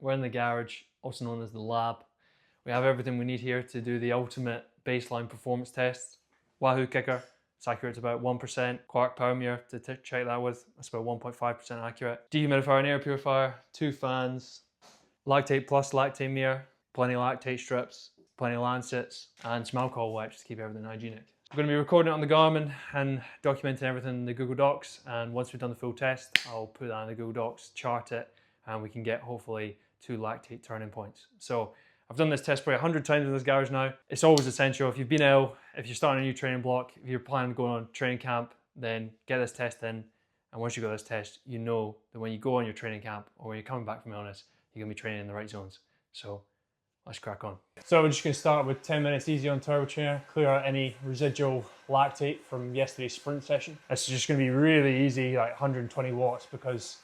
We're in the garage, also known as the lab. We have everything we need here to do the ultimate baseline performance test. Wahoo kicker, it's accurate to about 1%. Quark power meter to check that with, that's about 1.5% accurate. Dehumidifier and air purifier, 2 fans, lactate plus lactate meter, plenty of lactate strips, plenty of lancets, and some alcohol wipes to keep everything hygienic. I'm going to be recording it on the Garmin and documenting everything in the Google Docs, and once we've done the full test, I'll put that in the Google Docs, chart it, and we can get hopefully 2 lactate turning points. So I've done this test probably 100 times in this garage now. It's always essential. If you've been ill, if you're starting a new training block, if you're planning on going on training camp, then get this test in. And once you got this test, you know that when you go on your training camp or when you're coming back from illness, you're gonna be training in the right zones. So let's crack on. So we're just gonna start with 10 minutes easy on turbo trainer, clear out any residual lactate from yesterday's sprint session. This is just gonna be really easy, like 120 watts, because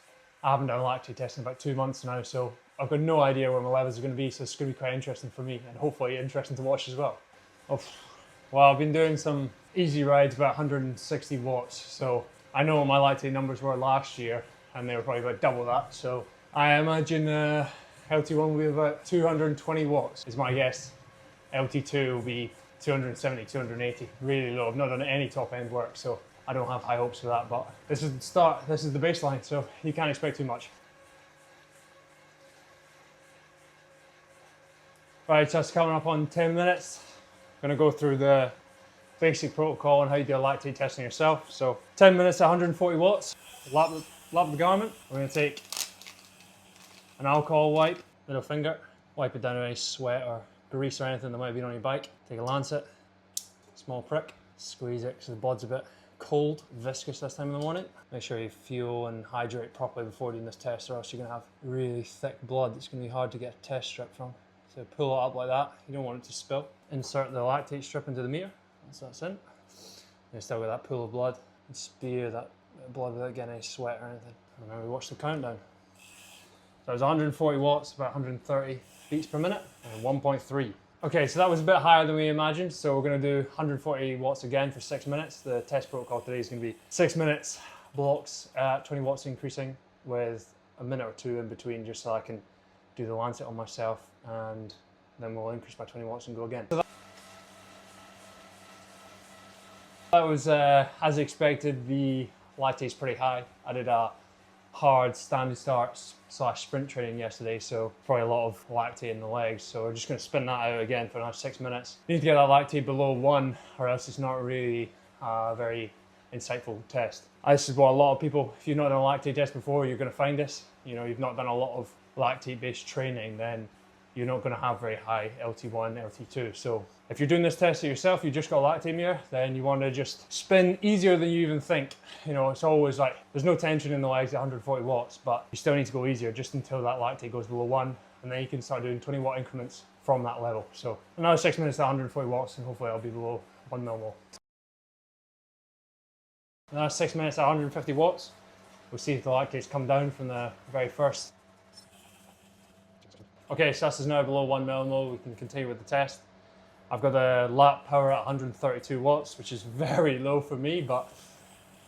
I haven't done lactate testing in about 2 months now, so I've got no idea where my levels are going to be, so it's going to be quite interesting for me and hopefully interesting to watch as well. Well, I've been doing some easy rides about 160 watts, so I know what my lactate numbers were last year and they were probably about double that, so I imagine LT1 will be about 220 watts is my guess. LT2 will be 270, 280, really low. I've not done any top end work, so I don't have high hopes for that, but this is the start, this is the baseline, so you can't expect too much. Right, so it's coming up on 10 minutes. I'm gonna go through the basic protocol on how you do a lactate testing yourself. So 10 minutes at 140 watts, lap the garment. We're gonna take an alcohol wipe, middle finger, wipe it down with any sweat or grease or anything that might have been on your bike. Take a lancet, small prick, squeeze it because the blood's a bit cold, viscous this time in the morning. Make sure you fuel and hydrate properly before doing this test, or else you're gonna have really thick blood. It's gonna be hard to get a test strip from. So pull it up like that, you don't want it to spill. Insert the lactate strip into the meter, once that's in. You still got that pool of blood, and spear that blood without getting any sweat or anything. And then we watch the countdown. So it was 140 watts, about 130 beats per minute, and 1.3. Okay, so that was a bit higher than we imagined, so we're gonna do 140 watts again for 6 minutes. The test protocol today is gonna be 6 minutes blocks at 20 watts increasing with a minute or two in between, just so I can do the lancet on myself, and then we'll increase by 20 watts and go again. So that was, as expected, the lactate's pretty high. I did a hard standing starts / sprint training yesterday, so probably a lot of lactate in the legs. So we're just going to spin that out again for another 6 minutes. You need to get that lactate below 1, or else it's not really a very insightful test. This is what a lot of people, if you've not done a lactate test before, you're going to find this. You know, you've not done a lot of lactate-based training, then you're not going to have very high LT1, LT2. So if you're doing this test yourself, you just got a lactate meter, then you want to just spin easier than you even think. You know, it's always like, there's no tension in the legs at 140 watts, but you still need to go easier just until that lactate goes below 1, and then you can start doing 20 watt increments from that level. So another 6 minutes at 140 watts, and hopefully I'll be below 1 millimole. Another 6 minutes at 150 watts. We'll see if the lactate's come down from the very first. Okay, so this is now below 1 millimole. We can continue with the test. I've got the lap power at 132 watts, which is very low for me, but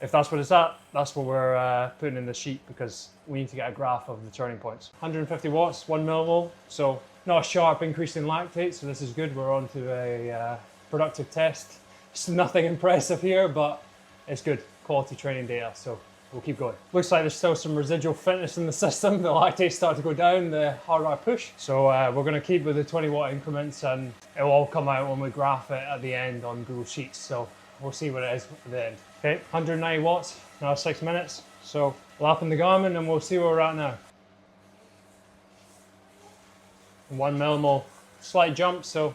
if that's what it's at, that's what we're putting in the sheet, because we need to get a graph of the turning points. 150 watts, 1 millimole, so not a sharp increase in lactate, so this is good. We're on to a productive test. It's nothing impressive here, but it's good. Quality training data, so we'll keep going. Looks like there's still some residual fitness in the system. The lactate started to go down, the harder I push. So we're gonna keep with the 20 watt increments, and it'll all come out when we graph it at the end on Google Sheets. So we'll see what it is at the end. Okay, 190 watts, now 6 minutes. So lapping the Garmin, and we'll see where we're at now. 1 millimole, slight jump. So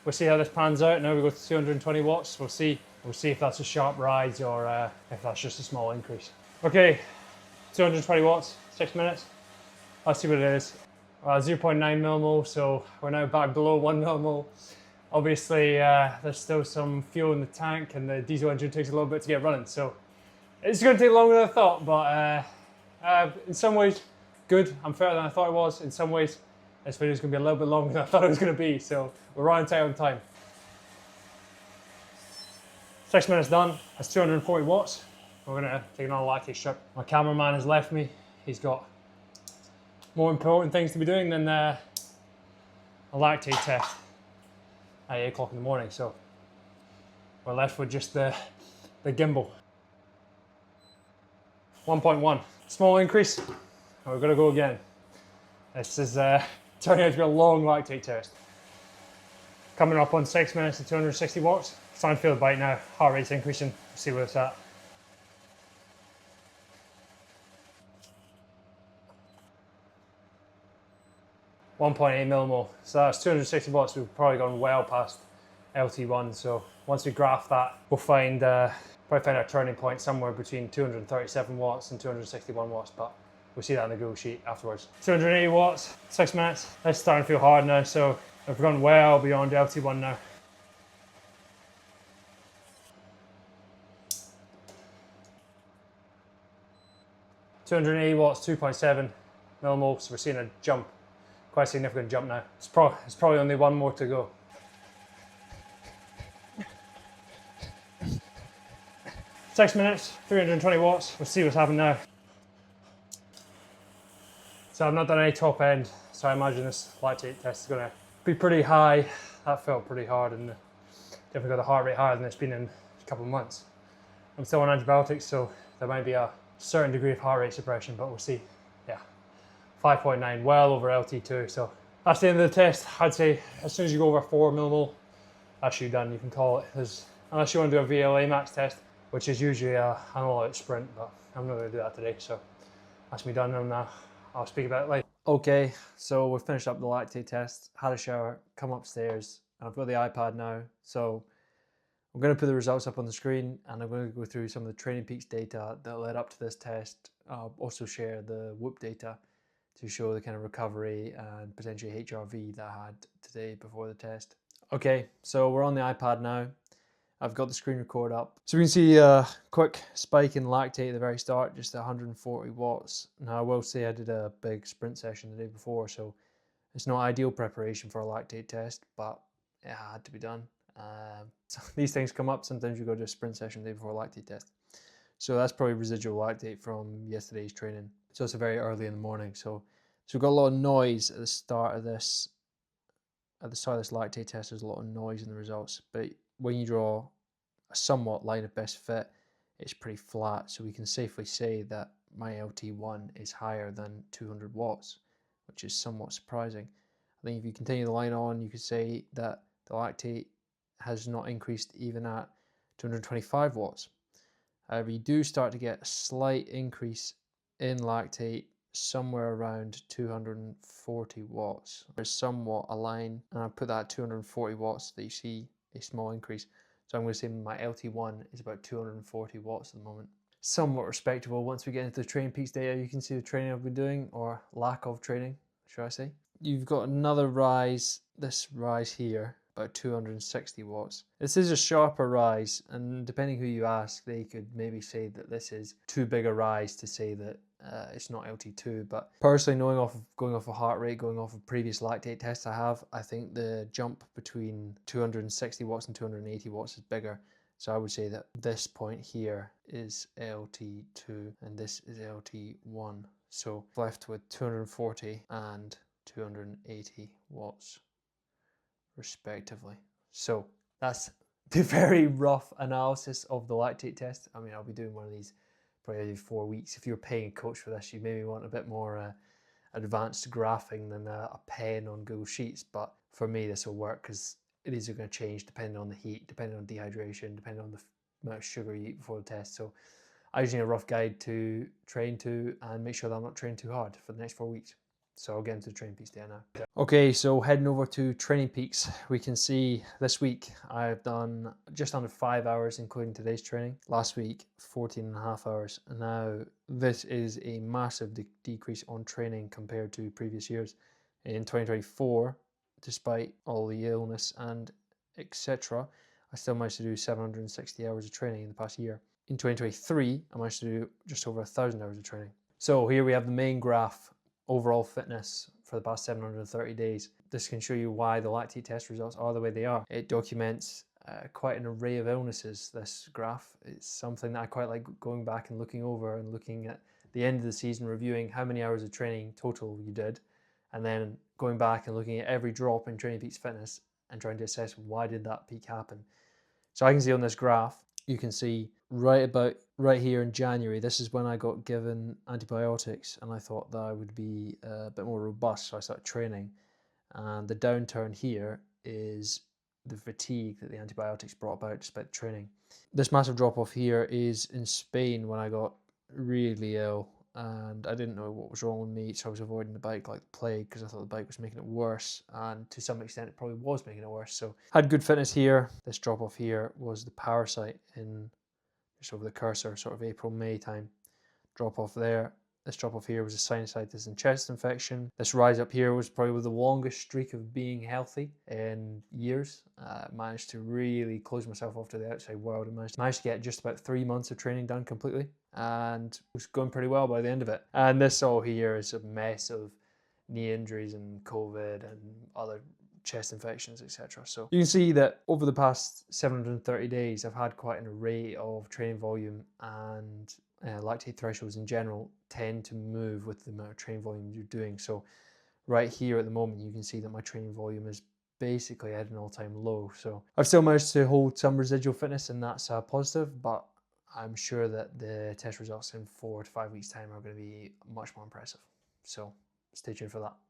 we'll see how this pans out. Now we go to 220 watts. We'll see if that's a sharp rise or if that's just a small increase. Okay, 220 watts, 6 minutes. Let's see what it is. 0.9 millimole, so we're now back below 1 millimole. Obviously, there's still some fuel in the tank, and the diesel engine takes a little bit to get running, so it's going to take longer than I thought, but in some ways, good. I'm further than I thought it was. In some ways, this video is going to be a little bit longer than I thought it was going to be, so we're running tight on time. 6 minutes done, that's 240 watts. We're gonna take another lactate strip. My cameraman has left me. He's got more important things to be doing than a lactate test at 8 o'clock in the morning. So we're left with just the gimbal. 1.1, small increase. We're gonna go again. This is turning out to be a long lactate test. Coming up on 6 minutes to 260 watts. Starting to feel the bite now. Heart rate's increasing. See where it's at. .8 millimole. So that's 260 watts. We've probably gone well past LT1. So once we graph that, we'll find probably find our turning point somewhere between 237 watts and 261 watts. But we'll see that on the Google Sheet afterwards. 280 watts, 6 minutes. It's starting to feel hard now. So we've gone well beyond LT1 now. .8 watts, 2.7 millimoles. So we're seeing a jump. Quite a significant jump now. It's probably only one more to go. Six minutes, 320 watts. We'll see what's happened now. So I've not done any top end, so I imagine this lactate test is going to be pretty high. That felt pretty hard, and definitely got the heart rate higher than it's been in a couple of months. I'm still on antibiotics, so there might be a certain degree of heart rate suppression, but we'll see. Yeah. 5.9, well over LT2, so that's the end of the test. I'd say as soon as you go over 4 millimole, that's you done, you can call it. Unless you want to do a VLA max test, which is usually an all-out sprint, but I'm not going to do that today, so that's me done, and I'll speak about it later. Okay, so we've finished up the lactate test, had a shower, come upstairs, and I've got the iPad now, so I'm going to put the results up on the screen, and I'm going to go through some of the Training Peaks data that led up to this test. I'll also share the Whoop data to show the kind of recovery and potentially HRV that I had today before the test. Okay, so we're on the iPad now. I've got the screen record up. So we can see a quick spike in lactate at the very start, just 140 watts. Now I will say I did a big sprint session the day before, so it's not ideal preparation for a lactate test, but it had to be done. So these things come up. Sometimes you go to a sprint session the day before a lactate test. So that's probably residual lactate from yesterday's training. So it's very early in the morning. So we've got a lot of noise at the start of this. At the start of this lactate test, there's a lot of noise in the results. But when you draw a somewhat line of best fit, it's pretty flat. So we can safely say that my LT1 is higher than 200 watts, which is somewhat surprising. I think if you continue the line on, you could say that the lactate has not increased even at 225 watts. However, you do start to get a slight increase in lactate somewhere around 240 watts. There's somewhat a line, and I put that at 240 watts that you see a small increase. So I'm going to say my LT1 is about 240 watts at the moment. Somewhat respectable. Once we get into the Training Peaks data, you can see the training I've been doing, or lack of training, should I say. You've got another rise, this rise here, about 260 watts. This is a sharper rise, and depending who you ask, they could maybe say that this is too big a rise to say that it's not LT2. But personally, going off of heart rate, going off of previous lactate tests I think the jump between 260 watts and 280 watts is bigger. So I would say that this point here is LT2 and this is LT1. So left with 240 and 280 watts respectively. So that's the very rough analysis of the lactate test. I mean, I'll be doing one of these probably every 4 weeks. If you're paying a coach for this, you maybe want a bit more advanced graphing than a pen on Google Sheets. But for me, this will work because it is going to change depending on the heat, depending on dehydration, depending on the amount of sugar you eat before the test. So I just need a rough guide to train to and make sure that I'm not training too hard for the next 4 weeks. So I'll get into the Training Peaks data now. Okay, so heading over to Training Peaks, we can see this week I've done just under 5 hours, including today's training. Last week, 14 and a half hours. And now this is a massive decrease on training compared to previous years. In 2024, despite all the illness and etc., I still managed to do 760 hours of training in the past year. In 2023, I managed to do just over 1,000 hours of training. So here we have the main graph, overall fitness for the past 730 days. This can show you why the lactate test results are the way they are. It documents quite an array of illnesses, this graph. It's something that I quite like going back and looking over and looking at the end of the season, reviewing how many hours of training total you did, and then going back and looking at every drop in Training Peaks fitness and trying to assess why did that peak happen. So I can see on this graph, you can see right here in January, this is when I got given antibiotics, and I thought that I would be a bit more robust, so I started training. And the downturn here is the fatigue that the antibiotics brought about despite the training. This massive drop off here is in Spain when I got really ill and I didn't know what was wrong with me, so I was avoiding the bike like the plague because I thought the bike was making it worse, and to some extent it probably was making it worse. So had good fitness here. This drop off here was the parasite in just over the cursor, sort of April, May time. Drop off there. This drop off here was a sinusitis and chest infection. This rise up here was probably the longest streak of being healthy in years. Managed to really close myself off to the outside world and managed to get just about 3 months of training done completely, and was going pretty well by the end of it. And this all here is a mess of knee injuries and COVID and other chest infections, etc. So you can see that over the past 730 days, I've had quite an array of training volume, and lactate thresholds in general tend to move with the amount of training volume you're doing. So right here at the moment, you can see that my training volume is basically at an all-time low. So I've still managed to hold some residual fitness, and that's positive, but I'm sure that the test results in 4 to 5 weeks time are going to be much more impressive. So stay tuned for that.